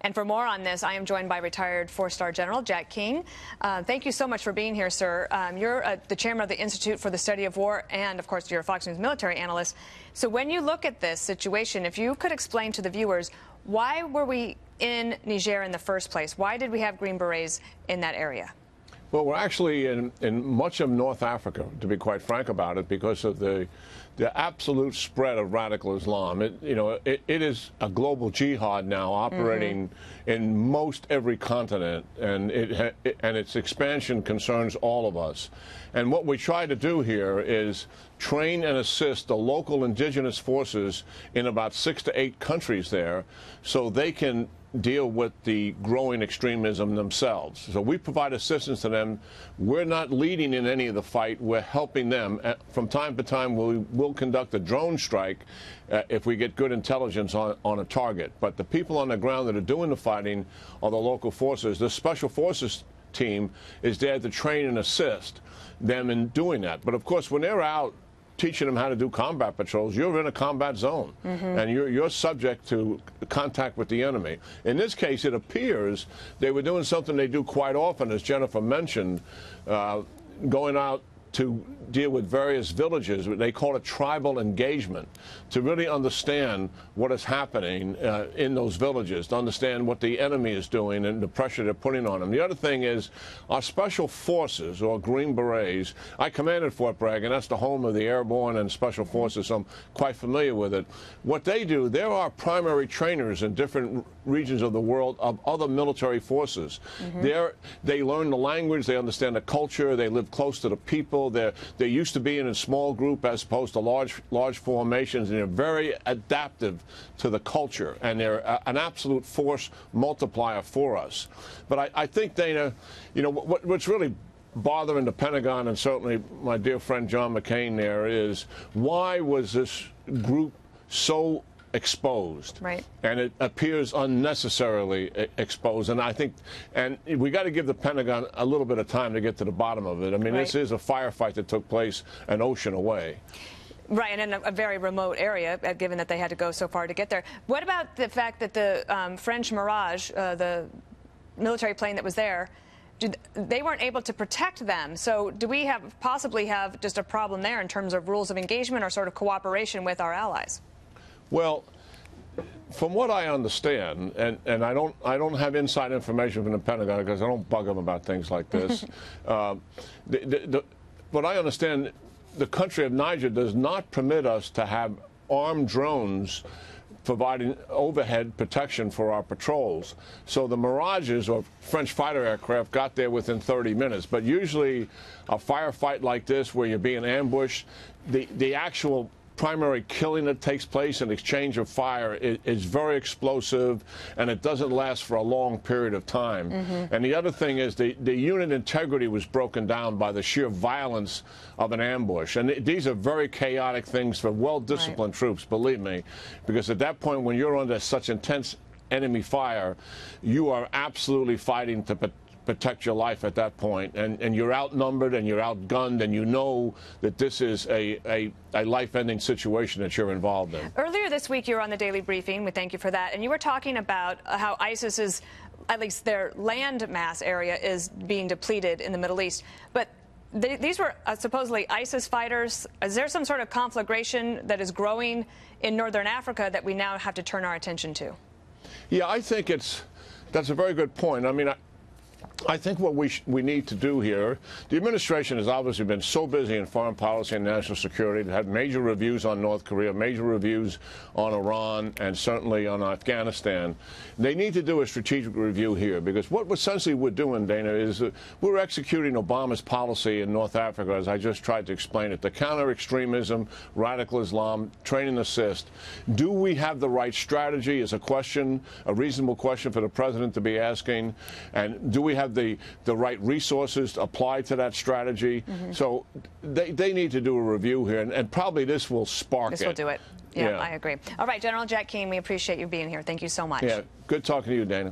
And for more on this, I am joined by retired four-star General Jack Keane. Thank you so much for being here, sir. You're the chairman of the Institute for the Study of War, and, of course, you're a Fox News military analyst. So when you look at this situation, if you could explain to the viewers, why were we in Niger in the first place? Why did we have Green Berets in that area? Well, we're actually in much of North Africa, to be quite frank about it, because of the absolute spread of radical Islam. It is a global jihad now operating in most every continent, and its expansion concerns all of us. And what we try to do here is train and assist the local indigenous forces in about 6 to 8 countries there so they can deal with the growing extremism themselves. So we provide assistance to them. We're not leading in any of the fight. We're helping them. From time to time, we'll conduct a drone strike if we get good intelligence on a target. But the people on the ground that are doing the fighting are the local forces. The Special Forces team is there to train and assist them in doing that. But, of course, when they're out teaching them how to do combat patrols, you're in a combat zone, and you're subject to contact with the enemy. In this case, it appears they were doing something they do quite often, as Jennifer mentioned, going out to deal with various villages. They call it tribal engagement, to really understand what is happening in those villages, to understand what the enemy is doing and the pressure they're putting on them. The other thing is our special forces, or Green Berets. I commanded Fort Bragg, and that's the home of the airborne and special forces, so I'm quite familiar with it. What they do, there are primary trainers in different regions of the world of other military forces. They learn the language, they understand the culture, they live close to the people. They're used to being in a small group as opposed to large formations, and they're very adaptive to the culture, and they're an absolute force multiplier for us. But I think, Dana, what's really bothering the Pentagon, and certainly my dear friend John McCain there, is why was this group so exposed? Right. And it appears unnecessarily exposed. And I think, and we got to give the Pentagon a little bit of time to get to the bottom of it. I mean, This is a firefight that took place an ocean away. Right, and in a very remote area, given that they had to go so far to get there. What about the fact that the French Mirage, the military plane that was there, they weren't able to protect them? So do we possibly have just a problem there in terms of rules of engagement or sort of cooperation with our allies? Well, from what I understand, and I don't have inside information from the Pentagon because I don't bug them about things like this. What I understand, the country of Niger does not permit us to have armed drones providing overhead protection for our patrols. So the Mirages, or French fighter aircraft, got there within 30 minutes. But usually a firefight like this, where you're being ambushed, the actual primary killing that takes place in exchange of fire is very explosive, and it doesn't last for a long period of time. And the other thing is the unit integrity was broken down by the sheer violence of an ambush. And these are very chaotic things for well-disciplined troops, believe me, because at that point, when you're under such intense enemy fire, you are absolutely fighting to protect your life at that point, and you're outnumbered and you're outgunned, and you know that this is a life-ending situation that you're involved in. Earlier this week, you were on the Daily Briefing. We thank you for that. And you were talking about how ISIS is, at least their land mass area, is being depleted in the Middle East. But these were supposedly ISIS fighters. Is there some sort of conflagration that is growing in northern Africa that we now have to turn our attention to? Yeah, I think that's a very good point. I mean, I think what we need to do here, the administration has obviously been so busy in foreign policy and national security. They've had major reviews on North Korea, major reviews on Iran, and certainly on Afghanistan. They need to do a strategic review here, because what essentially we're doing, Dana, is we're executing Obama's policy in North Africa, as I just tried to explain it, the counter-extremism, radical Islam, train and assist. Do we have the right strategy is a question, a reasonable question for the president to be asking, and do we have the right resources to apply to that strategy? So they need to do a review here, and probably this will spark it. This will do it. Yeah, I agree. All right, General Jack Keane, we appreciate you being here. Thank you so much. Yeah, good talking to you, Dana.